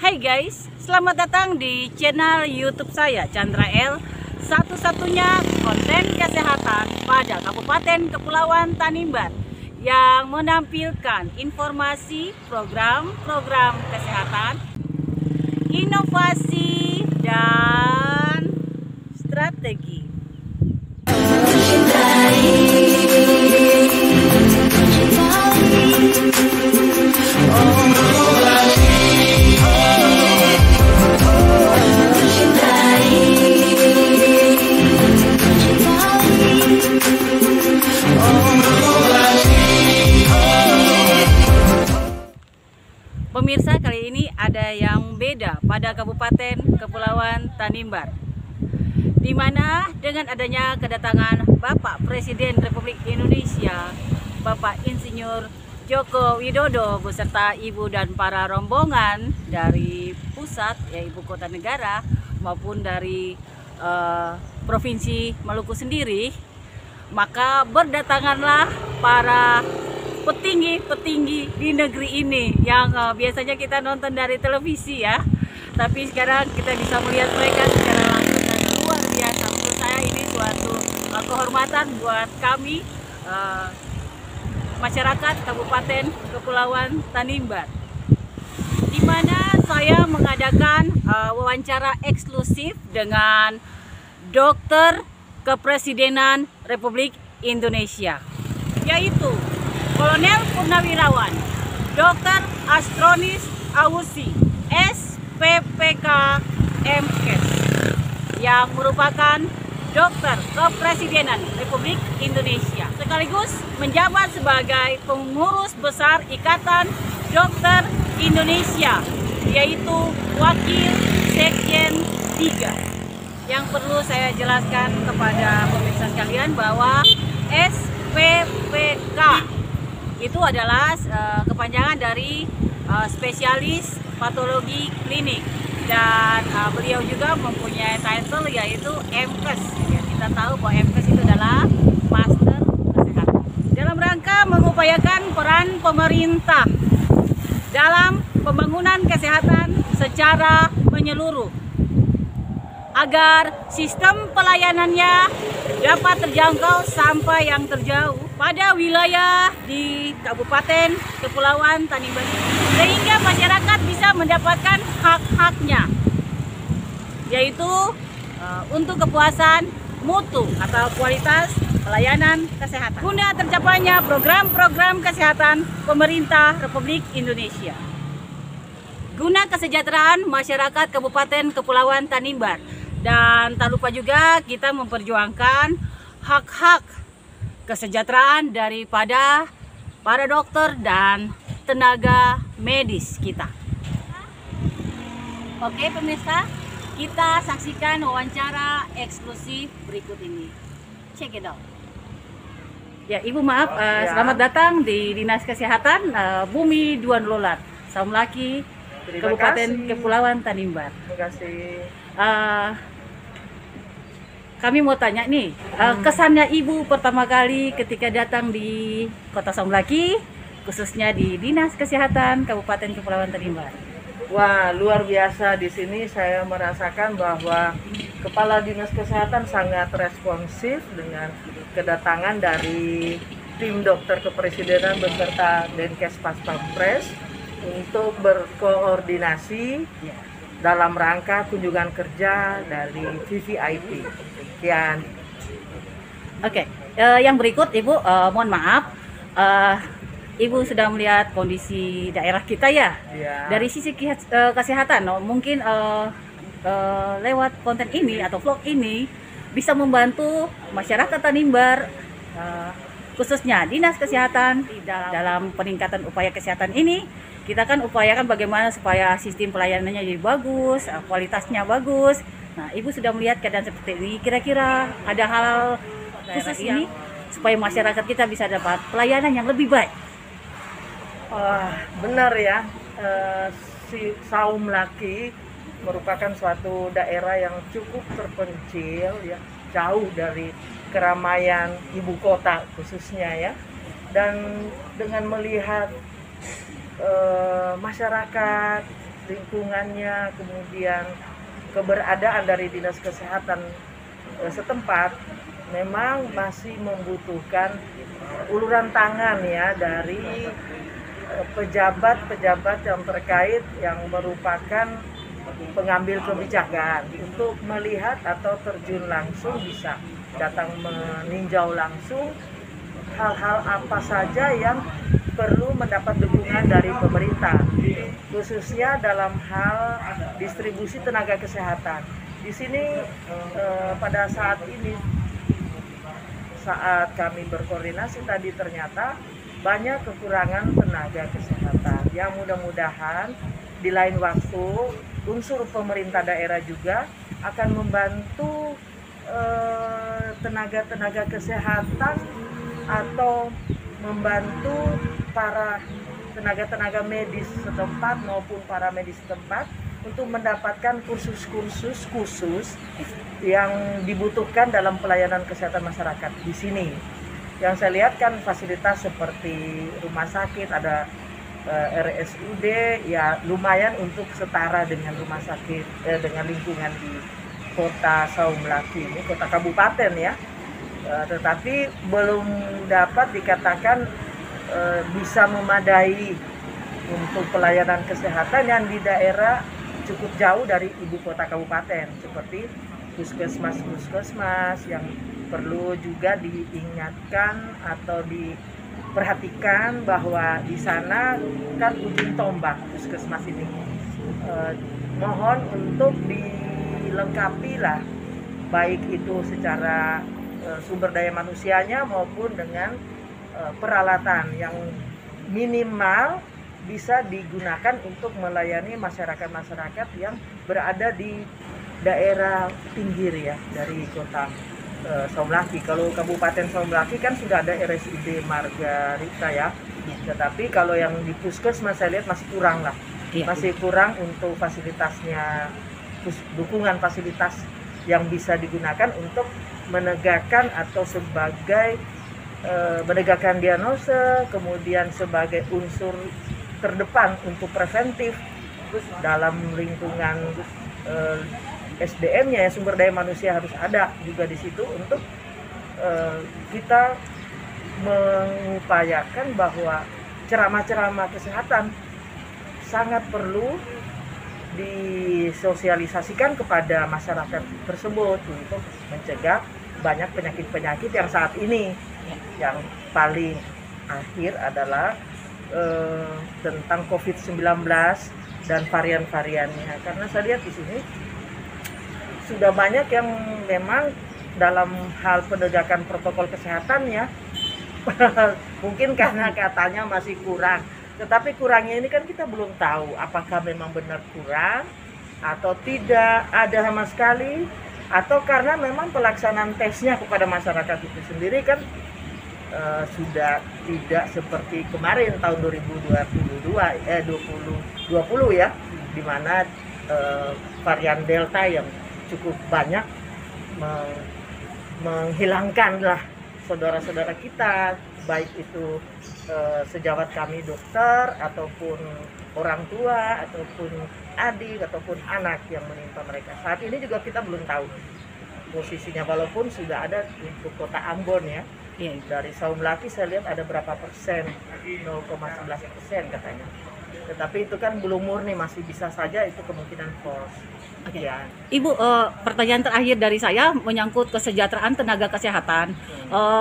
Hai guys, selamat datang di channel YouTube saya, Chandra L. Satu-satunya konten kesehatan pada Kabupaten Kepulauan Tanimbar yang menampilkan informasi program-program kesehatan, inovasi, dan strategi. Pemirsa, kali ini ada yang beda pada Kabupaten Kepulauan Tanimbar, di mana dengan adanya kedatangan Bapak Presiden Republik Indonesia, Bapak Insinyur Joko Widodo beserta Ibu dan para rombongan dari pusat, ya Ibu Kota Negara, maupun dari Provinsi Maluku sendiri, maka berdatanganlah para petinggi-petinggi di negeri ini yang biasanya kita nonton dari televisi ya, tapi sekarang kita bisa melihat mereka secara langsung dan luar biasa. Menurut saya ini suatu kehormatan buat kami masyarakat Kabupaten Kepulauan Tanimbar, di mana saya mengadakan wawancara eksklusif dengan Dokter Kepresidenan Republik Indonesia, yaitu Kolonel Purnawirawan Dr. Astronis Awusi SPPK MKes, yang merupakan Dokter Kepresidenan Republik Indonesia, sekaligus menjabat sebagai pengurus besar Ikatan Dokter Indonesia, yaitu Wakil Sekjen 3. Yang perlu saya jelaskan kepada pemirsa sekalian bahwa SPPK itu adalah kepanjangan dari spesialis patologi klinik, dan beliau juga mempunyai title yaitu MKes. Ya, kita tahu bahwa MKes itu adalah Master Kesehatan. Dalam rangka mengupayakan peran pemerintah dalam pembangunan kesehatan secara menyeluruh, agar sistem pelayanannya dapat terjangkau sampai yang terjauh pada wilayah di Kabupaten Kepulauan Tanimbar, sehingga masyarakat bisa mendapatkan hak-haknya, yaitu untuk kepuasan mutu atau kualitas pelayanan kesehatan, guna tercapainya program-program kesehatan pemerintah Republik Indonesia, guna kesejahteraan masyarakat Kabupaten Kepulauan Tanimbar. Dan tak lupa juga kita memperjuangkan hak-hak kesejahteraan daripada para dokter dan tenaga medis kita. Oke pemirsa, kita saksikan wawancara eksklusif berikut ini. Check it out. Ya Ibu, maaf, selamat datang di Dinas Kesehatan Bumi Duan Lolat, Saumlaki, Kabupaten Kepulauan Tanimbar. Terima kasih. Kami mau tanya nih, kesannya Ibu pertama kali ketika datang di Kota Saumlaki, khususnya di Dinas Kesehatan Kabupaten Kepulauan Tanimbar. Wah, luar biasa. Di sini saya merasakan bahwa Kepala Dinas Kesehatan sangat responsif dengan kedatangan dari tim dokter kepresidenan beserta Denkes Paspampres untuk berkoordinasi dalam rangka kunjungan kerja dari VVIP. Sekian. Oke, yang berikut Ibu, mohon maaf, Ibu sudah melihat kondisi daerah kita ya. Ya. Dari sisi kesehatan, mungkin lewat konten ini atau vlog ini bisa membantu masyarakat Tanimbar, khususnya Dinas Kesehatan dalam peningkatan upaya kesehatan ini. Kita kan upayakan bagaimana supaya sistem pelayanannya jadi bagus, kualitasnya bagus. Nah, Ibu sudah melihat keadaan seperti ini. Kira-kira ada hal khusus ini supaya masyarakat kita bisa dapat pelayanan yang lebih baik. Benar ya, si Saumlaki merupakan suatu daerah yang cukup terpencil ya, jauh dari keramaian ibu kota khususnya ya. Dan dengan melihat masyarakat lingkungannya, kemudian keberadaan dari dinas kesehatan setempat memang masih membutuhkan uluran tangan ya dari pejabat-pejabat yang terkait yang merupakan pengambil kebijakan untuk melihat atau terjun langsung, bisa datang meninjau langsung hal-hal apa saja yang perlu mendapat dukungan dari pemerintah, khususnya dalam hal distribusi tenaga kesehatan. Di sini pada saat ini, saat kami berkoordinasi tadi, ternyata banyak kekurangan tenaga kesehatan yang mudah-mudahan di lain waktu unsur pemerintah daerah juga akan membantu tenaga-tenaga kesehatan atau membantu para tenaga-tenaga medis setempat maupun para medis setempat untuk mendapatkan kursus-kursus khusus yang dibutuhkan dalam pelayanan kesehatan masyarakat di sini. Yang saya lihat kan fasilitas seperti rumah sakit, ada RSUD, ya lumayan untuk setara dengan rumah sakit, dengan lingkungan di kota Saum Laki ini, kota kabupaten ya. Tetapi belum dapat dikatakan bisa memadai untuk pelayanan kesehatan yang di daerah cukup jauh dari ibu kota kabupaten, seperti puskesmas yang perlu juga diingatkan atau diperhatikan bahwa di sana kan ujung tombak puskesmas ini. Mohon untuk dilengkapi lah, baik itu secara sumber daya manusianya maupun dengan peralatan yang minimal bisa digunakan untuk melayani masyarakat-masyarakat yang berada di daerah pinggir ya dari kota Saum Laki. Kalau Kabupaten Saum Laki kan sudah ada RSUD Margarita ya. Tetapi kalau yang di puskesmas saya lihat masih kurang lah. Masih kurang untuk fasilitasnya, dukungan fasilitas yang bisa digunakan untuk menegakkan atau sebagai menegakkan diagnosa, kemudian sebagai unsur terdepan untuk preventif dalam lingkungan SDM-nya, ya, sumber daya manusia harus ada juga di situ untuk kita mengupayakan bahwa ceramah-ceramah kesehatan sangat perlu disosialisasikan kepada masyarakat tersebut untuk mencegah banyak penyakit-penyakit yang saat ini yang paling akhir adalah tentang COVID-19 dan varian-variannya. Karena saya lihat di sini sudah banyak yang memang dalam hal penegakan protokol kesehatan ya mungkin karena katanya masih kurang, tetapi kurangnya ini kan kita belum tahu apakah memang benar kurang atau tidak ada sama sekali, atau karena memang pelaksanaan tesnya kepada masyarakat itu sendiri kan sudah tidak seperti kemarin tahun 2020 ya, di mana varian Delta yang cukup banyak menghilangkan lah saudara-saudara kita, baik itu sejawat kami dokter ataupun orang tua ataupun adik ataupun anak yang menimpa mereka. Saat ini juga kita belum tahu posisinya, walaupun sudah ada untuk kota Ambon ya. Dari Saum Laki saya lihat ada berapa persen, 0,11% katanya. Tetapi itu kan belum murni, masih bisa saja itu kemungkinan false. Ya. Ibu, pertanyaan terakhir dari saya menyangkut kesejahteraan tenaga kesehatan.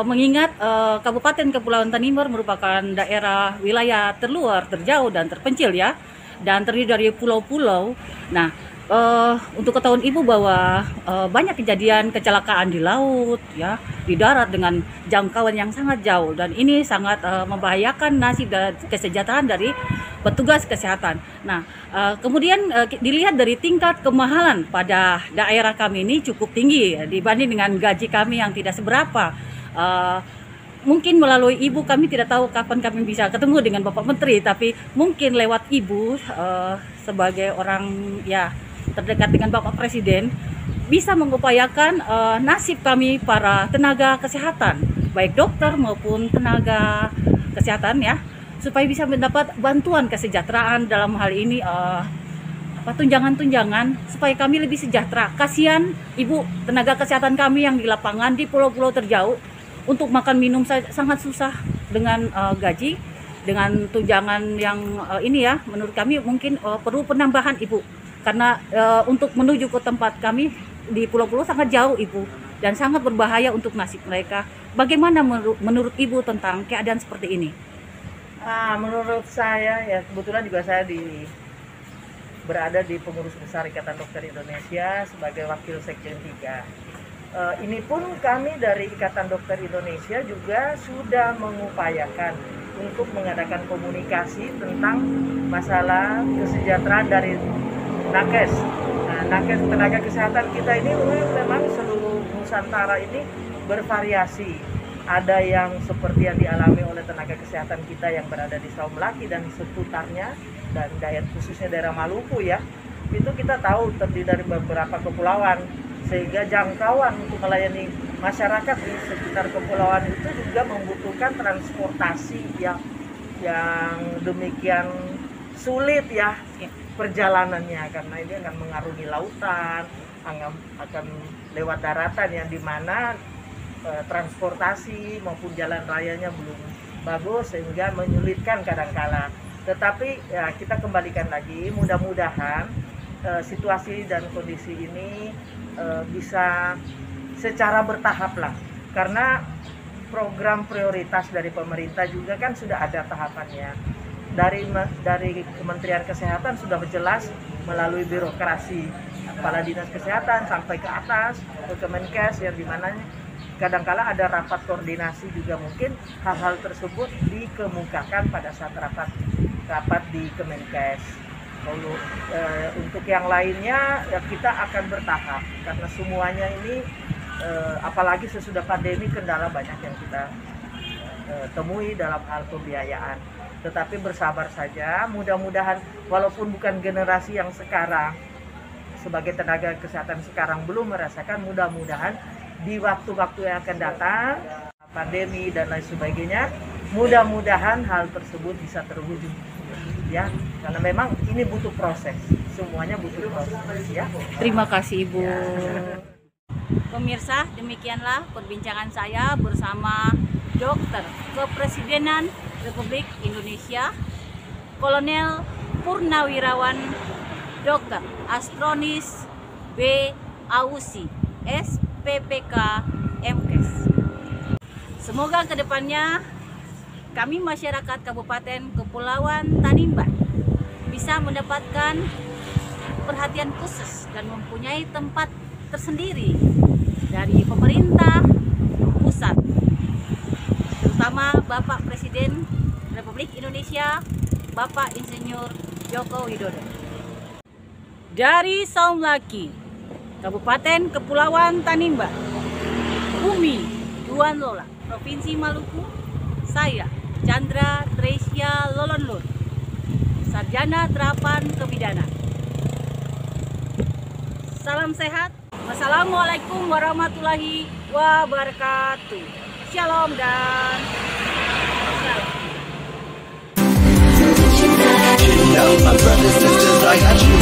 Mengingat Kabupaten Kepulauan Tanimbar merupakan daerah wilayah terluar, terjauh dan terpencil ya, dan terdiri dari pulau-pulau. Nah, untuk ketahuan Ibu bahwa banyak kejadian kecelakaan di laut ya, di darat dengan jangkauan yang sangat jauh, dan ini sangat membahayakan nasib dan kesejahteraan dari petugas kesehatan. Nah, kemudian dilihat dari tingkat kemahalan pada daerah kami ini cukup tinggi ya, dibanding dengan gaji kami yang tidak seberapa. Mungkin melalui Ibu kami tidak tahu kapan kami bisa ketemu dengan Bapak Menteri, tapi mungkin lewat Ibu sebagai orang ya terdekat dengan Bapak Presiden bisa mengupayakan nasib kami para tenaga kesehatan, baik dokter maupun tenaga kesehatan ya, supaya bisa mendapat bantuan kesejahteraan dalam hal ini tunjangan-tunjangan supaya kami lebih sejahtera. Kasihan ibu tenaga kesehatan kami yang di lapangan di pulau-pulau terjauh, untuk makan minum sangat susah dengan gaji, dengan tunjangan yang ini ya, menurut kami mungkin perlu penambahan ibu, karena untuk menuju ke tempat kami di pulau-pulau sangat jauh ibu, dan sangat berbahaya untuk nasib mereka. Bagaimana menurut ibu tentang keadaan seperti ini? Menurut saya ya, kebetulan juga saya berada di pengurus besar Ikatan Dokter Indonesia sebagai wakil sekjen 3. Ini pun kami dari Ikatan Dokter Indonesia juga sudah mengupayakan untuk mengadakan komunikasi tentang masalah kesejahteraan dari nakes. Nakes tenaga kesehatan kita ini memang seluruh Nusantara ini bervariasi. Ada yang seperti yang dialami oleh tenaga kesehatan kita yang berada di Saum Laki dan seputarnya, dan khususnya daerah Maluku ya, itu kita tahu terdiri dari beberapa kepulauan, sehingga jangkauan untuk melayani masyarakat di sekitar kepulauan itu juga membutuhkan transportasi yang demikian sulit ya perjalanannya, karena ini akan mengarungi lautan, akan lewat daratan yang dimana transportasi maupun jalan rayanya belum bagus, sehingga menyulitkan kadangkala. Tetapi ya, kita kembalikan lagi, mudah-mudahan situasi dan kondisi ini bisa secara bertahap lah, karena program prioritas dari pemerintah juga kan sudah ada tahapannya. Dari Kementerian Kesehatan sudah jelas melalui birokrasi kepala dinas kesehatan sampai ke atas ke Kemenkes, yang dimana kadangkala ada rapat koordinasi juga, mungkin hal-hal tersebut dikemukakan pada saat rapat di Kemenkes. Lalu untuk yang lainnya ya kita akan bertahap, karena semuanya ini apalagi sesudah pandemi kendala banyak yang kita temui dalam hal pembiayaan. Tetapi bersabar saja, mudah-mudahan walaupun bukan generasi yang sekarang sebagai tenaga kesehatan sekarang belum merasakan, mudah-mudahan di waktu-waktu yang akan datang, pandemi dan lain sebagainya, mudah-mudahan hal tersebut bisa terwujud ya, karena memang ini butuh proses, semuanya butuh proses ya. Terima kasih Ibu Ya. Pemirsa, demikianlah perbincangan saya bersama Dokter Kepresidenan Republik Indonesia Kolonel Purnawirawan Dr. Astronis B. Ausi SPPK MKes. Semoga kedepannya kami masyarakat Kabupaten Kepulauan Tanimbar bisa mendapatkan perhatian khusus dan mempunyai tempat tersendiri dari pemerintah pusat, terutama Bapak Presiden Republik Indonesia Bapak Insinyur Joko Widodo. Dari Saum Laki, Kabupaten Kepulauan Tanimbar, Bumi Duan Lola, Provinsi Maluku, saya Chandra Tresya Lolonlur, Sarjana Terapan Kebidanan. Salam sehat. Wassalamualaikum warahmatullahi wabarakatuh. Shalom dan salam. My brothers, sisters, I got you.